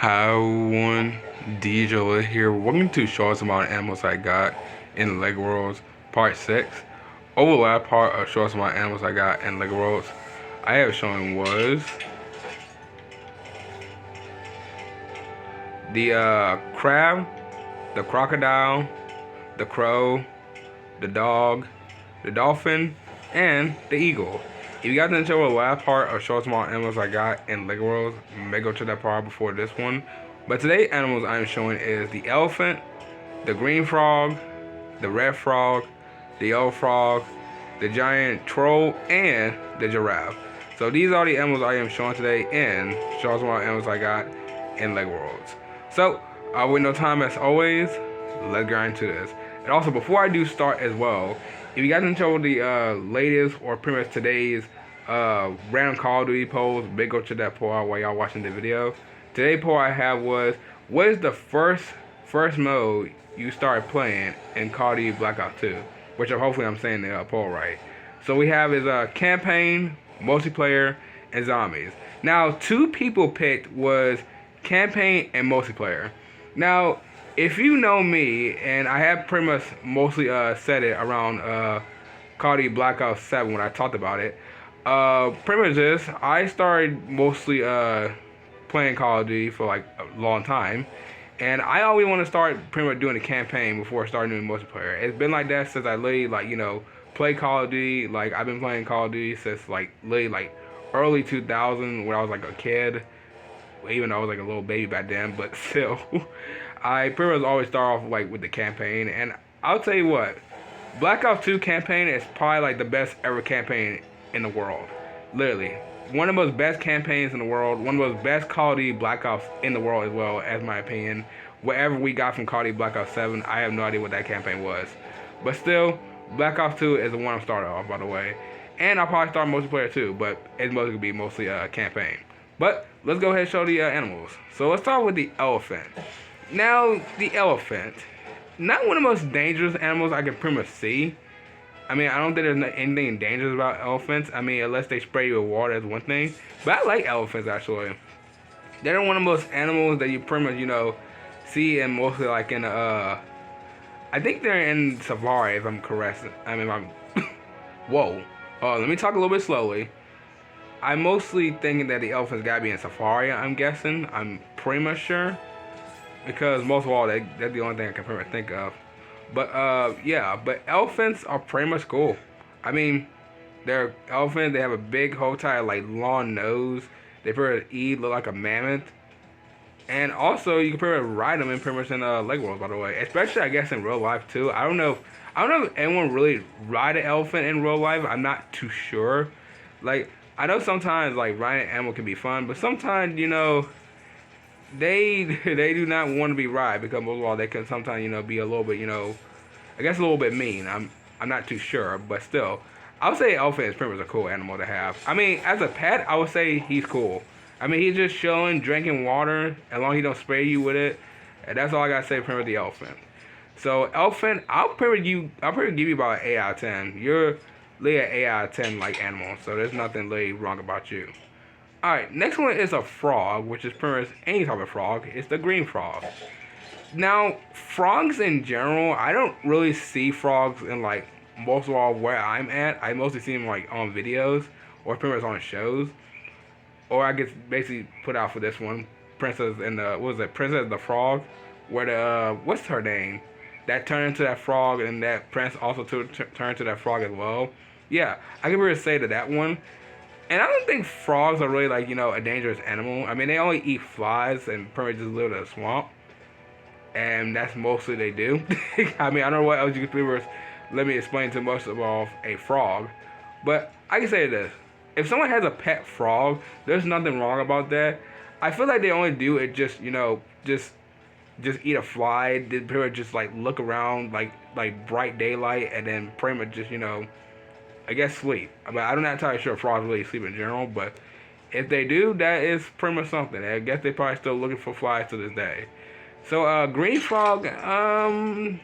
Hi everyone, DJ here. Welcome to show us about animals I got in Lego Worlds Part 6. Over the last part of show us about animals I got in Lego Worlds, I have shown was the crab, the crocodile, the crow, the dog, the dolphin, and the eagle. If you guys didn't show the last part of show us about animals I got in Lego Worlds, you may go to that part before this one. But today animals I am showing is the elephant, the green frog, the red frog, the yellow frog, the giant troll, and the giraffe. So these are the animals I am showing today in show us about animals I got in Lego Worlds. So with no time as always, let's get into this. And also before I do start as well, if you guys enjoy the latest or pretty much today's random Call of Duty polls, big go to that poll out while y'all watching the video. Today's poll I have was, what is the first mode you started playing in Call of Duty Black Ops 2? Which hopefully I'm saying the poll right. So we have is campaign, multiplayer, and zombies. Now 2 people picked was campaign and multiplayer. Now if you know me, and I have pretty much mostly said it around Call of Duty Black Ops 7 when I talked about it. Pretty much this, I started mostly playing Call of Duty for like a long time, and I always want to start pretty much doing the campaign before starting doing multiplayer. It's been like that since I literally play Call of Duty. Like I've been playing Call of Duty since literally early 2000 when I was like a kid, even though I was like a little baby back then, but still. I pretty much always start off like with the campaign, and I'll tell you what, Black Ops 2 campaign is probably like the best ever campaign in the world. Literally, one of the most best campaigns in the world, one of the most best Call of Duty Black Ops in the world as well, as my opinion. Whatever we got from Call of Duty Black Ops 7, I have no idea what that campaign was. But still, Black Ops 2 is the one I'm starting off, by the way. And I'll probably start multiplayer too, but it's mostly gonna be mostly campaign. But let's go ahead and show the animals. So let's start with the elephant. Now, the elephant, not one of the most dangerous animals I can pretty much see. I mean, I don't think there's anything dangerous about elephants. I mean, unless they spray you with water, that's one thing. But I like elephants, actually. They're one of those animals that you pretty much, see in mostly like in, I think they're in safari, if I'm correct. I mean, whoa. Let me talk a little bit slowly. I'm mostly thinking that the elephants gotta be in safari, I'm guessing. I'm pretty much sure. Because most of all, that's the only thing I can pretty much think of. But yeah, but elephants are pretty much cool. I mean, they're elephants. They have a big whole tie, like long nose. They pretty much eat, look like a mammoth. And also, you can pretty much ride them in pretty much in Lego Worlds, by the way. Especially, I guess, in real life too. I don't know if anyone really ride an elephant in real life. I'm not too sure. Like, I know sometimes like riding an animal can be fun, but sometimes they do not want to be ride because most of all they can sometimes be a little bit I guess a little bit mean. I'm not too sure, but still I would say elephant is pretty much a cool animal to have. I mean, as a pet I would say he's cool. I mean, he's just chilling, drinking water, as long as he don't spray you with it, and that's all I gotta say for the elephant. So elephant, I'll probably give you about an 8 out of 10. You're literally an 8 out of 10 like animal, so there's nothing really wrong about you. Alright, next one is a frog, which is pretty much any type of frog. It's the green frog. Now, frogs in general, I don't really see frogs in like most of all where I'm at. I mostly see them like on videos or pretty much on shows. Or I get basically put out for this one, Princess and the Princess the Frog, where the what's her name? That turned into that frog, and that prince also turned to that frog as well. Yeah, I can really say that one. And I don't think frogs are really like, a dangerous animal. I mean, they only eat flies and pretty much just live in a swamp. And that's mostly they do. I mean, I don't know what else you could let me explain too much about a frog. But I can say this. If someone has a pet frog, there's nothing wrong about that. I feel like they only do it just eat a fly. They pretty much just like look around like bright daylight and then pretty much just, I guess sleep. I mean, I'm not entirely sure if frogs really sleep in general, but if they do, that is pretty much something. I guess they're probably still looking for flies to this day. So, green frog, I'll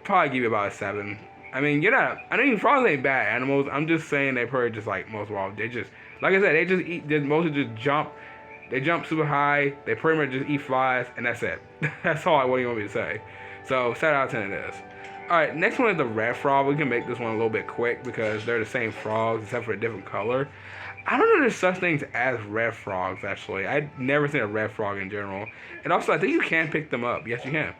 probably give you about a 7. I mean, frogs ain't bad animals. I'm just saying they probably just like most of all, they just, like I said, they just eat, they mostly just jump. They jump super high. They pretty much just eat flies, and that's it. That's all I want me to say. So 7 out of 10 it is. Alright, next one is the red frog. We can make this one a little bit quick because they're the same frogs except for a different color. I don't know there's such things as red frogs, actually. I've never seen a red frog in general. And also, I think you can pick them up. Yes, you can.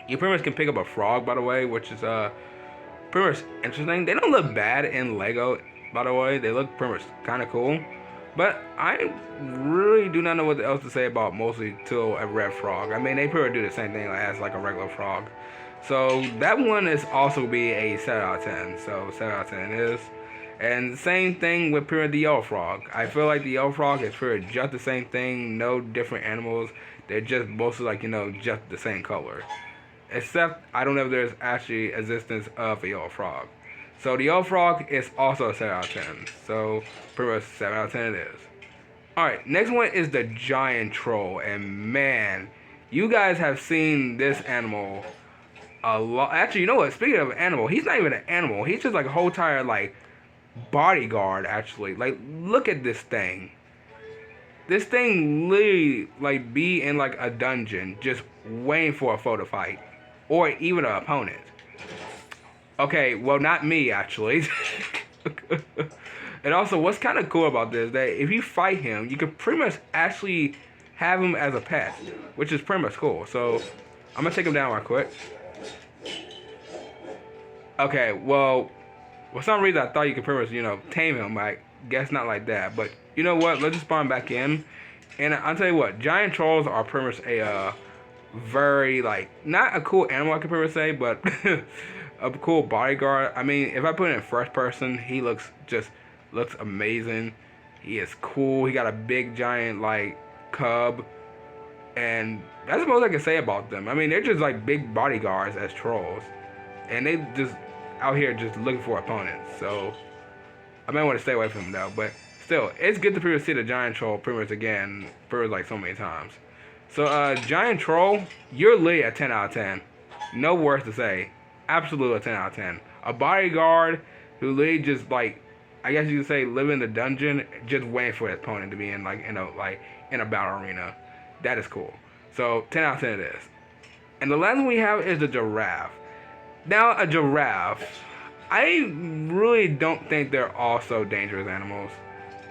You pretty much can pick up a frog, by the way, which is pretty much interesting. They don't look bad in Lego, by the way. They look pretty much kind of cool. But I really do not know what else to say about mostly to a red frog. I mean, they pretty much do the same thing as like a regular frog. So that one is also be a 7 out of 10. So 7 out of 10 it is. And same thing with pretty much the yellow frog. I feel like the yellow frog is pretty much just the same thing. No different animals. They're just mostly like, you know, just the same color. Except I don't know if there's actually existence of a yellow frog. So the yellow frog is also a 7 out of 10. So pretty much 7 out of 10 it is. Alright, next one is the giant troll. And man, you guys have seen this animal a lot. Actually, you know what? Speaking of animal, he's not even an animal. He's just like a whole entire like bodyguard, actually. Like, look at this thing. This thing literally like be in like a dungeon just waiting for a photo fight. Or even an opponent. Okay, well, not me, actually. And also, what's kind of cool about this, that if you fight him, you can pretty much actually have him as a pet, which is pretty much cool. So, I'm going to take him down right quick. Okay, well, for some reason, I thought you could pretty much, you know, tame him. I guess not like that. But, you know what? Let's just spawn back in. And I'll tell you what, giant trolls are pretty much a, very, like, not a cool animal, I could pretty much say, but a cool bodyguard. I mean, if I put it in first person, he looks amazing. He is cool. He got a big, giant, like, cub. And that's the most I can say about them. I mean, they're just, like, big bodyguards as trolls. And they just out here just looking for opponents. So, I might want to stay away from them, though. But still, it's good to pretty much see the giant troll pretty much again, pretty much like so many times. So, giant troll, you're literally a 10 out of 10. No words to say. Absolutely a 10 out of 10. A bodyguard who literally just, like, I guess you could say, live in the dungeon, just waiting for his opponent to be in, like, in a battle arena. That is cool. So, 10 out of 10 it is. And the last one we have is the giraffe. Now, a giraffe, I really don't think they're also dangerous animals.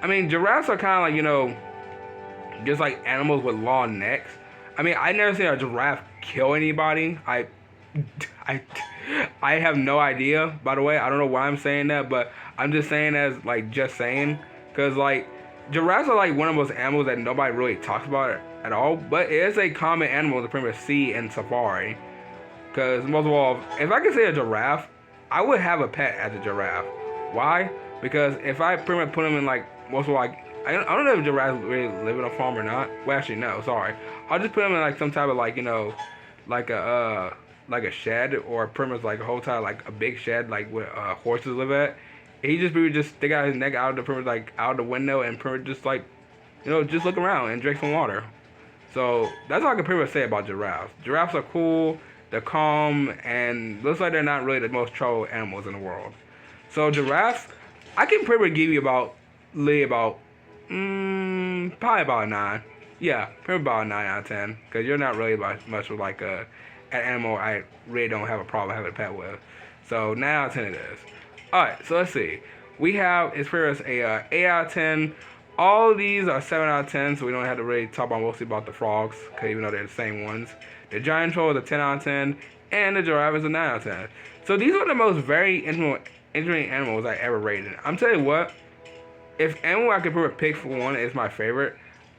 I mean, giraffes are kind of like, you know, just like animals with long necks. I mean, I never seen a giraffe kill anybody. I have no idea, by the way. I don't know why I'm saying that, but I'm just saying as, like, just saying. Because, like, giraffes are, like, one of those animals that nobody really talks about at all. But it is a common animal to pretty much see in safari. Because, most of all, if I could say a giraffe, I would have a pet as a giraffe. Why? Because if I pretty much put them in, like, most of all, like, I don't know if giraffes really live in a farm or not. Well, actually, no, sorry. I'll just put them in, like, some type of, like, you know, like a shed, or pretty much, like, a whole time, like, a big shed, like, where horses live at. He just stick out his neck out of the, pretty much, like, out of the window and pretty much just, like, you know, just look around and drink some water. So, that's all I can pretty much say about giraffes. Giraffes are cool, they're calm, and looks like they're not really the most trouble animals in the world. So, giraffes, I can pretty much give you about, probably about a 9. Yeah, probably about a 9 out of 10. Because you're not really much of like an animal I really don't have a problem having a pet with. So 9 out of 10 it is. Alright, so let's see. We have, it's pretty much a 8 out of 10. All of these are 7 out of 10, so we don't have to really talk about mostly about the frogs, because even though they're the same ones. The giant troll is a 10 out of 10, and the giraffe is a 9 out of 10. So these are the most very interesting animals I ever rated. I'm telling you what, if animal I could probably pick for one is my favorite,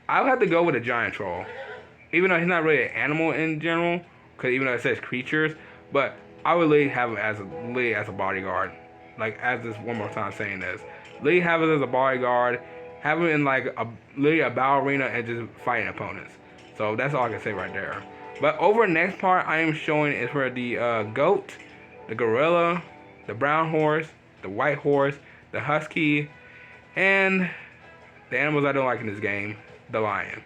I would have to go with a giant troll. Even though he's not really an animal in general, because even though it says creatures, but I would literally have him as a bodyguard. Like, as this one more time saying this. Literally have him as a bodyguard, have him in like literally a battle arena and just fighting opponents. So that's all I can say right there. But over the next part I am showing is where the goat, the gorilla, the brown horse, the white horse, the husky, and the animals I don't like in this game, the lion.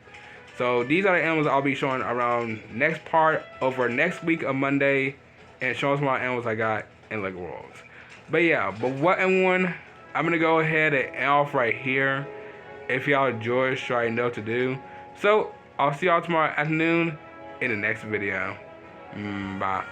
So these are the animals I'll be showing around next part over next week of Monday, and showing some more animals I got in Lego Worlds. But yeah, but what and when, I'm gonna go ahead and end off right here. If y'all enjoyed, sure I know what to do. So, I'll see y'all tomorrow afternoon in the next video. Bye.